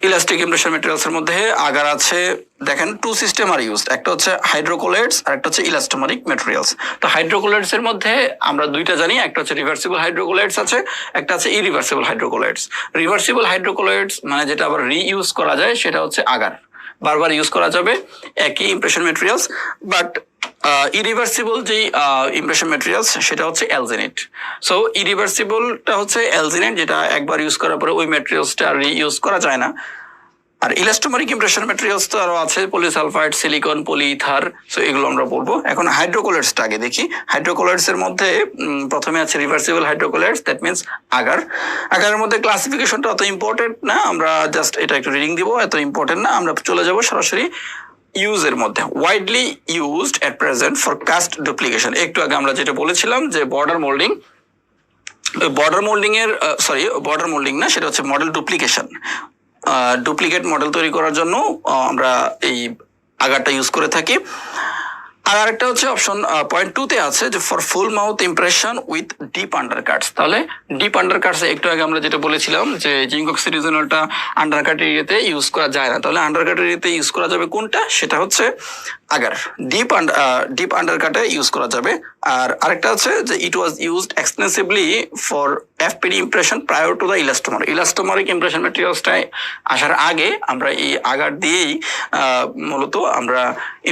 ইলাস্টিক ইমপ্রেশন ম্যাটেরিয়ালস এর মধ্যে আগার আছে, দেখেন টু সিস্টেম আর ইউজড, একটা হচ্ছে হাইড্রোকোলাইডস আর একটা হচ্ছে ইলাস্টোমারিক ম্যাটেরিয়ালস। তো হাইড্রোকোলাইডস এর মধ্যে আমরা দুইটা জানি, একটা হচ্ছে রিভার্সিবল হাইড্রোকোলাইডস আছে, একটা আছে ইরিভার্সিবল হাইড্রোকোলাইডস। রিভার্সিবল হাইড্রোকোলাইডস মানে যেটা আবার রিইউজ করা যায় সেটা হচ্ছে আগার, বারবার ইউজ করা যাবে একই ইমপ্রেশন ম্যাটেরিয়ালস। বাট ইরিভার্সিবল যে ইমপ্রেশন ম্যাটেরিয়ালস সেটা হচ্ছে অ্যালজিনেট। সো ইরিভার্সিবলটা হচ্ছে অ্যালজিনেট, যেটা একবার ইউজ করার পরে ওই ম্যাটেরিয়ালসটা রিইউজ করা যায় না। আর ইলাস্টোমারিক ইমপ্রেশন ম্যাটেরিয়ালস তো আরো আছে, পলিসালফাইড, সিলিকন, পলিইথার, সো এগুলো আমরা বলবো। এখন হাইড্রোকোলাইডসটা আগে দেখি। হাইড্রোকোলাইডস এর মধ্যে প্রথমে আছে রিভার্সিবল হাইড্রোকোলাইডস, দ্যাট মিনস আগার। আগারের মধ্যে ক্লাসিফিকেশনটা অত ইম্পর্টেন্ট না, আমরা জাস্ট এটা একটু রিডিং দিব, এত ইম্পর্টেন্ট না। আমরা চলে যাব সরাসরি ইউজের মধ্যে। Widely used at present for cast duplication. একটু আগে আমরা যেটা বলেছিলাম যে বর্ডার মোল্ডিং, বর্ডার মোল্ডিং না, সেটা হচ্ছে মডেল ডুপ্লিকেশন। ডুপ্লিকেট মডেল তৈরি করার জন্য আমরা এই আগারটা ইউজ করে থাকি। আর আরেকটা হচ্ছে অপশন পয়েন্ট 2 তে আছে যে for full mouth impression with deep undercuts. তাহলে ডিপ আন্ডারকাটস একটু আগে আমরা যেটা বলেছিলাম যে জিঙ্ক অক্সাইড ইউজেনলটা আন্ডারকাট এরিয়াতে ইউজ করা যায় না, তাহলে আন্ডারকাট এরিয়াতে ইউজ করা যাবে কোনটা, সেটা হচ্ছে আগার। ডিপ আন্ডারকাটে ইউজ করা যাবে। আর আরেকটা হচ্ছে যে it was used extensively for FPD impression prior to the elastomeric. Elastomeric impression ম্যাটেরিয়ালসটাই আসার আগে আমরা এই আগার দিয়েই মূলত আমরা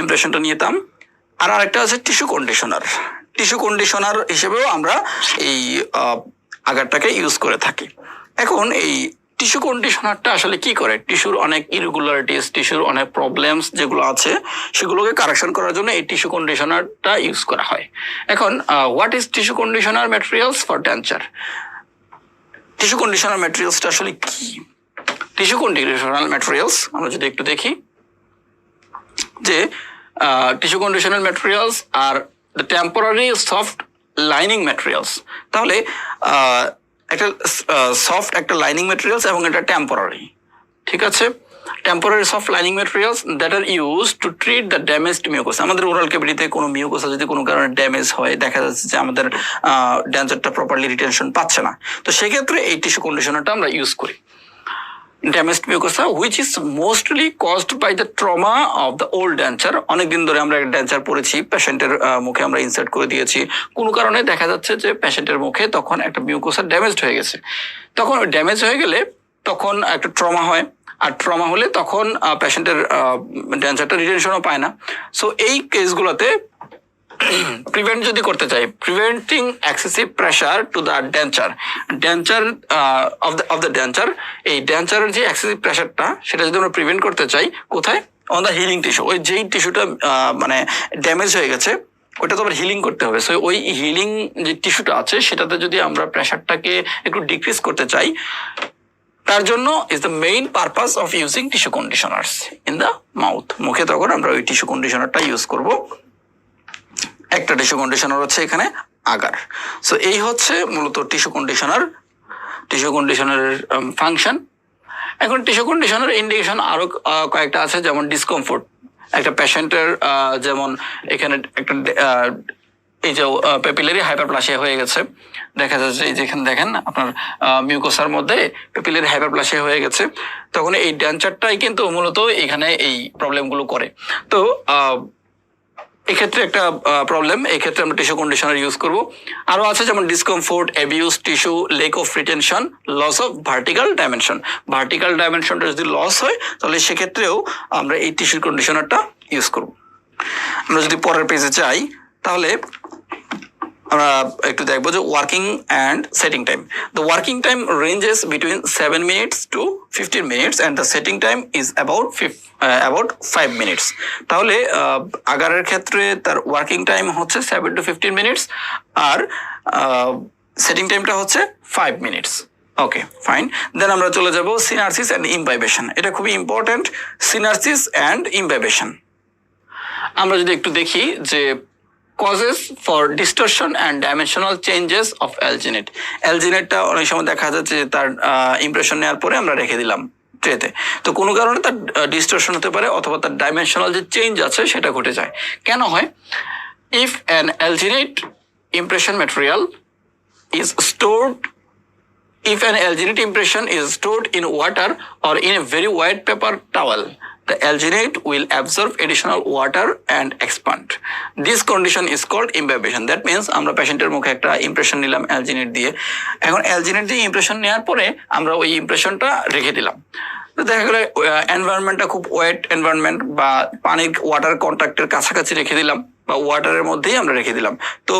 ইমপ্রেশনটা নিতাম। আর আরেকটা আছে টিস্যু কন্ডিশনার। টিস্যু কন্ডিশনার হিসেবেও আমরা এই আগারটাকে ইউজ করে থাকি। এখন এই টিস্যু কন্ডিশনারটা আসলে কি করে, টিস্যুর অনেক ইরেগুলারিটিস, টিস্যুর অনেক প্রবলেমস যেগুলো আছে সেগুলোকে কারেকশন করার জন্য এই টিস্যু কন্ডিশনারটা ইউজ করা হয়। এখন what is tissue conditioner materials for denture? Tissue conditioner ম্যাটেরিয়ালসটা আসলে কি? টিস্যু কন্ডিশনার ম্যাটেরিয়ালস আমরা যদি একটু দেখি যে tissue conditioner materials are the temporary soft lining materials. তাহলে একটা সফট একটা লাইনিং ম্যাটেরিয়ালস এবং এটা টেম্পোরারি, ঠিক আছে। Temporary soft lining materials that are used to treat the damaged mucosa. আমাদের ওরাল ক্যাভিটিতে কোনো মিউকোসা যদি কোনো কারণে ড্যামেজ হয়, দেখা যাচ্ছে যে আমাদের ডেঞ্চারটা প্রপারলি রিটেনশন পাচ্ছে না, তো সেক্ষেত্রে এই টিস্যু কন্ডিশনারটা আমরা ইউজ করি। Damaged mucosa which is mostly caused by the trauma of the old denture. অনেকদিন ধরে আমরা ডেঞ্চার পড়েছি, পেশেন্টের মুখে আমরা ইনসার্ট করে দিয়েছি, কোনো কারণে দেখা যাচ্ছে যে পেশেন্টের মুখে তখন একটা মিউকোসা ড্যামেজড হয়ে গেছে। তখন ড্যামেজ হয়ে গেলে তখন একটা ট্রমা হয়, আর ট্রমা হলে তখন পেশেন্টের ডেঞ্চারটা রিটেনশনও পায় না। সো এই কেসগুলোতে প্রিভেন্ট যদি করতে চাই, preventing excessive pressure to the denture of the denture, এই ডেঞ্চারের যে এক্সেসিভ প্রেসারটা সেটা যদি আমরা প্রিভেন্ট করতে চাই, কোথায়? On the healing tissue. ওই যেই টিস্যুটা মানে ড্যামেজ হয়ে গেছে ওইটা তো আবার হিলিং করতে হবে। সো ওই হিলিং যে টিস্যুটা আছে সেটাতে যদি আমরা প্রেসারটাকে একটু ডিক্রিজ করতে চাই, তার জন্য is the main purpose of using tissue conditioners in the mouth. মুখে তখন আমরা ওই টিস্যু কন্ডিশনারটা ইউজ করব। একটা টিস্যু কন্ডিশনার হচ্ছে এখানে আগার। সো এই হচ্ছে মূলত টিস্যু কন্ডিশনারের ফাংশন। এখন টিস্যু কন্ডিশনার ইন্ডিকেশন আরো কয়েকটা আছে, যেমন ডিসকমফোর্ট। একটা পেশেন্টের যেমন এখানে একটা এই যে পেপিলারি হাইপারপ্লাসিয়া হয়ে গেছে, দেখা যাচ্ছে এই যেখানে দেখেন আপনার মিউকোসার মধ্যে পেপিলারি হাইপারপ্লাসিয়া হয়ে গেছে, তখন এই ডেঞ্চারটাই কিন্তু মূলত এখানে এই প্রবলেমগুলো করে। তো এক্ষেত্রে একটা প্রবলেম, এক্ষেত্রে আমরা টিস্যু কন্ডিশনার ইউজ করব। আরো আছে যেমন discomfort, abuse tissue, lack of retention, loss of vertical dimension. Vertical ডাইমেনশনটা যদি লস হয় তাহলে সেক্ষেত্রেও আমরা এই টিস্যু কন্ডিশনারটা ইউজ করব। আমরা যদি পরের পেজে যাই তাহলে আমরা একটু দেখবো যে working and setting time. The working time ranges between 7 minutes to 15 minutes and the setting time is about 5 minutes। তাহলে আগারের ক্ষেত্রে তার ওয়ার্কিং টাইম হচ্ছে 7 to 15 minutes আর সেটিং টাইমটা হচ্ছে 5 minutes। ওকে ফাইন, দেন আমরা চলে যাব সিনারসিস অ্যান্ড ইমবাইবেশন। এটা খুবই ইম্পর্টেন্ট, সিনারসিস অ্যান্ড ইমবাইবেশন। আমরা যদি একটু দেখি যে causes for distortion and dimensional changes of alginate। alginate অনেক সময় দেখা যাচ্ছে যে তার ইমপ্রেশন নেওয়ার পরে আমরা রেখে দিলাম ট্রেতে, তো কোনো কারণে তার ডিস্টরশন হতে পারে অথবা তার ডাইমেনশনাল যে চেঞ্জ আছে সেটা ঘটে যায়। কেন হয়? If an alginate impression material is stored if an alginate impression is stored in water or in a very white paper towel, the alginate will absorb additional water and expand. This condition is called imbibition. That means আমরা পেশেন্টের মুখে একটা impression নিলাম alginate দিয়ে, এখন alginate দিয়ে impression নেওয়ার পরে আমরা ওই ইমপ্রেশনটা রেখে দিলাম। তো দেখা গেলো এনভায়রনমেন্টটা খুব ওয়েট এনভায়রনমেন্ট বা পানির ওয়াটার কন্ট্যাক্টের কাছাকাছি রেখে দিলাম বা ওয়াটারের মধ্যেই আমরা রেখে দিলাম, তো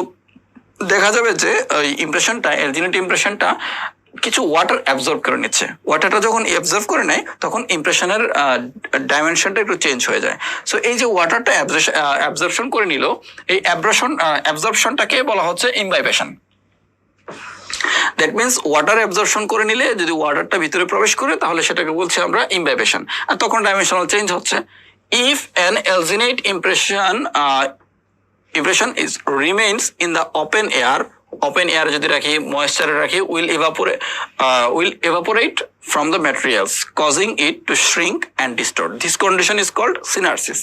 দেখা যাবে যে ওই ইমপ্রেশনটা অ্যালজিনেট ইমপ্রেশনটা কিছু ওয়াটার অ্যাবজর্ব করে নিচ্ছে। ওয়াটারটা যখন অ্যাবজর্ব করে নেয় তখন ইমপ্রেশনের ডাইমেনশনটা একটু চেঞ্জ হয়ে যায়। সো এই যে ওয়াটারটা অ্যাবজর্পশন করে নিল, এই অ্যাবজর্পশনটাকে বলা হচ্ছে imbibition. That means water absorption করে নিলে যদি ওয়াটারটা ভিতরে প্রবেশ করে তাহলে সেটাকে বলছি আমরা ইমবাইবেশন, আর তখন ডাইমেনশনাল চেঞ্জ হচ্ছে। If an alginate impression is remains in the open air যদি রাখি, ময়েশ্চারে রাখি, will evaporate from the materials causing it to shrink and distort. This condition is called synarsis.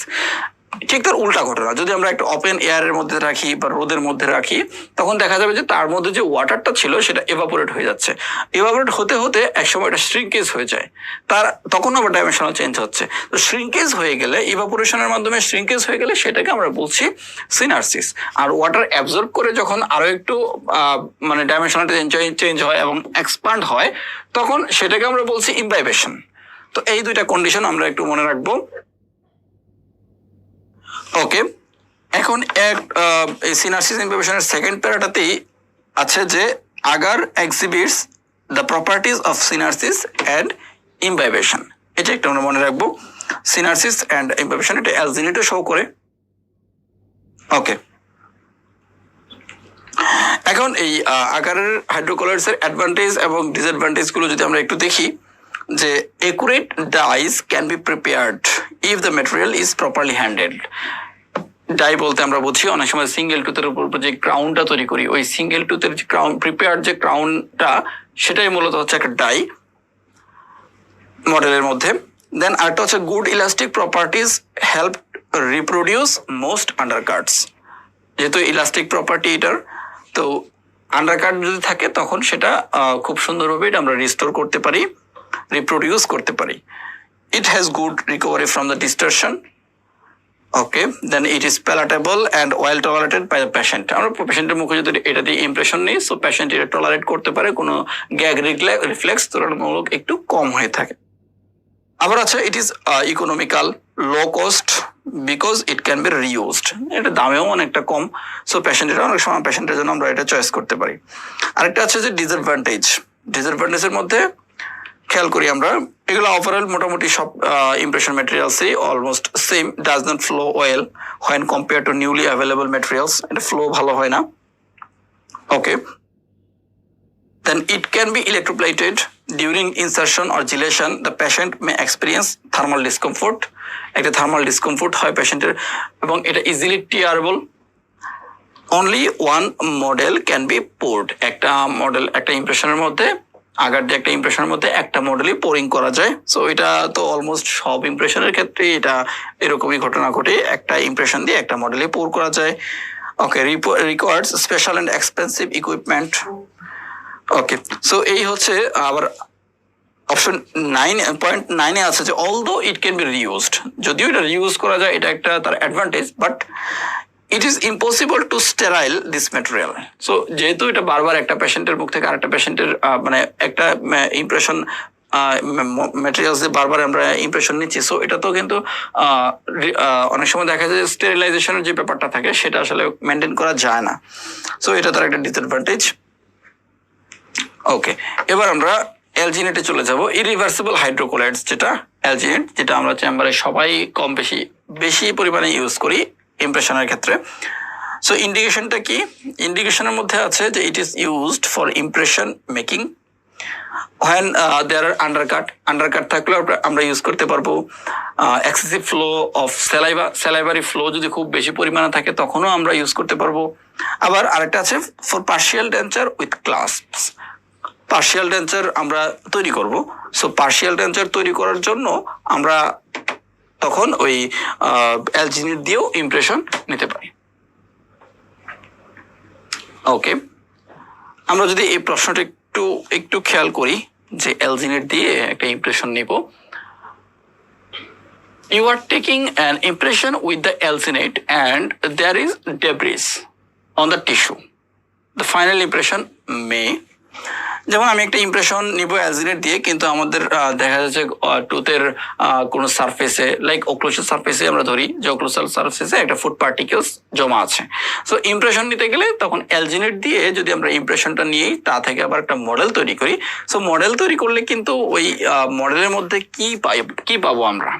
ঠিক তার উল্টা ঘটনা, যদি আমরা একটা ওপেন এয়ারের মধ্যে রাখি বা রোদের মধ্যে রাখি তখন দেখা যাবে যে তার মধ্যে যে ওয়াটারটা ছিল সেটা এভাপোরেট হয়ে যাচ্ছে। এভাপোরেট হতে হতে একসময় এটা শ্রিঙ্কেজ হয়ে যায়, তার তখন আবার ডাইমেনশনাল চেঞ্জ হচ্ছে। তো শ্রিঙ্কেজ হয়ে গেলে, ইভাপোরেশনের মাধ্যমে শ্রিঙ্কেজ হয়ে গেলে সেটাকে আমরা বলছি সিনারসিস। আর ওয়াটার অ্যাবজর্ব করে যখন আরো একটু মানে ডাইমেনশনাল চেঞ্জ হয় এবং এক্সপান্ড হয় তখন সেটাকে আমরা বলছি ইমবাইবেশন। তো এই দুইটা কন্ডিশন আমরা একটু মনে রাখবো। ওকে, এখন এই সিনারসিস ইমবাইবেশনের সেকেন্ড প্যারাটাতেই আছে যে agar exhibits the properties of syneresis and imbibition. এটা একটা আমরা মনে রাখবো, সিনারসিস অ্যান্ড ইমবাইবেশন, এটা অ্যালজিনেটও শো করে। ওকে, এখন এই আগারের হাইড্রোকলাইডসের অ্যাডভান্টেজ এবং ডিসঅ্যাডভান্টেজ গুলো যদি আমরা একটু দেখি, যে accurate dies can be prepared if the material is properly handled. Die বলতে আমরা বুঝি অনেক সময় সিঙ্গেল টুথের উপর যে ক্রাউনটা তৈরি করি, ওই সিঙ্গেল টুথের যে ক্রাউন প্রিপেয়ার্ড যে ক্রাউনটা সেটাই মূলত হচ্ছে একটা ডাই মডেলের মধ্যে। দেন আরেকটা হচ্ছে good elastic properties help reproduce most undercuts. যেহেতু ইলাস্টিক প্রপার্টি এটার, তো আন্ডারকাট যদি থাকে তখন সেটা খুব সুন্দরভাবে এটা আমরা রিস্টোর করতে পারি, রিপ্রোডিউস করতে পারি। It has good recovery from the distortion. Okay, then it is palatable and well tolerated by the patient. আমরা পেশেন্টের মুখে যদি এটা দিয়ে ইমপ্রেশন নিই, সো পেশেন্ট এটা টলারেট করতে পারে, কোনো গ্যাগ রিফ্লেক্স তুলনামূলক একটু কম হয়ে থাকে। আবার আছে it is economical, low cost because it can B reused. এটা দামেও অনেকটা কম, সো পেশেন্টের অনেক সময় পেশেন্টের জন্য আমরা এটা চয়েস করতে পারি। আরেকটা আছে যে ডিসঅ্যাডভান্টেজের মধ্যে খেয়াল করি আমরা, এগুলো ওভারঅল মোটামুটি সব ইমপ্রেশন ম্যাটেরিয়ালসই almost same. Does not flow well when compare to newly available materials, এটা ফ্লো ভালো হয় না। Okay, then it can be electroplated during insertion or gelation. The patient may experience thermal discomfort. একটা thermal discomfort হয় পেশেন্টের এবং এটা easily tearable. Only one model can be poured. একটা মডেল, একটা ইমপ্রেশনের মধ্যে, আগার যে একটা ইমপ্রেশনের মধ্যে একটা মডেলই পোরিং করা যায়। সো এটা তো অলমোস্ট সব ইমপ্রেশনের ক্ষেত্রে এটা এরকমই ঘটনা ঘটে, একটা ইমপ্রেশন দিয়ে একটা মডেলই পোর করা যায়। Okay, requireds special and expensive equipment. Okay, so এই হচ্ছে আবার অপশন 9.9 আছে যে although it can be reused, যদিও এটা রিউজ করা যায়, এটা একটা তার advantage, but it is impossible to sterile this material. So যেহেতু এটা বারবার একটা পেশেন্টের মুখ থেকে আরেকটা পেশেন্টের মানে একটা ইমপ্রেশন ম্যাটেরিয়ালস দিয়ে বারবার আমরা ইমপ্রেশন নিচ্ছি, সো এটা তো কিন্তু অনেক সময় দেখা যায় স্টেরিলাইজেশনের যে ব্যাপারটা থাকে সেটা আসলে মেনটেন করা যায় না। সো এটা তার একটা ডিসঅ্যাডভান্টেজ। ওকে, এবার আমরা অ্যালজিনেটে চলে যাব। ইরিভার্সিবল হাইড্রোকোলাইডস, যেটা অ্যালজিনেট, যেটা আমরা চেম্বারে সবাই কম বেশি পরিমাণে ইউজ করি ইমপ্রেশনের ক্ষেত্রে। সো ইন্ডিকেশনটা কি? ইন্ডিকেশনের মধ্যে আছে যে it is used for impression making when there are undercut থাকলেও আমরা ইউজ করতে পারবো। Excessive flow of salivary flow যদি খুব বেশি পরিমাণে থাকে তখনও আমরা ইউজ করতে পারবো। আবার আরেকটা আছে for partial denture with clasps, partial denture আমরা তৈরি করব। সো পার্শিয়াল ডেঞ্চার তৈরি করার জন্য আমরা তখন ওই অ্যালজিনেট দিয়েও ইমপ্রেশন নিতে পারি। ওকে, আমরা যদি এই প্রশ্নটা একটু খেয়াল করি যে অ্যালজিনেট দিয়ে একটা ইমপ্রেশন নিব। You are taking an impression with the alginate and there is debris on the tissue. The final impression may, যেমন আমি একটা ইমপ্রেশন নিব অ্যালজিনেট দিয়ে, কিন্তু আমাদের দেখা যাচ্ছে টুথের কোনো সারফেসে, লাইক ওক্লোসাল সারফেসে আমরা ধরি যে ওক্লোসাল সারফেসে একটা ফুড পার্টিকেলস জমা আছে। সো ইমপ্রেশন নিতে গেলে তখন অ্যালজিনেট দিয়ে যদি আমরা ইমপ্রেশনটা নিয়েই তা থেকে আবার একটা মডেল তৈরি করি, সো মডেল তৈরি করলে কিন্তু ওই মডেলের মধ্যে কি পাবো আমরা?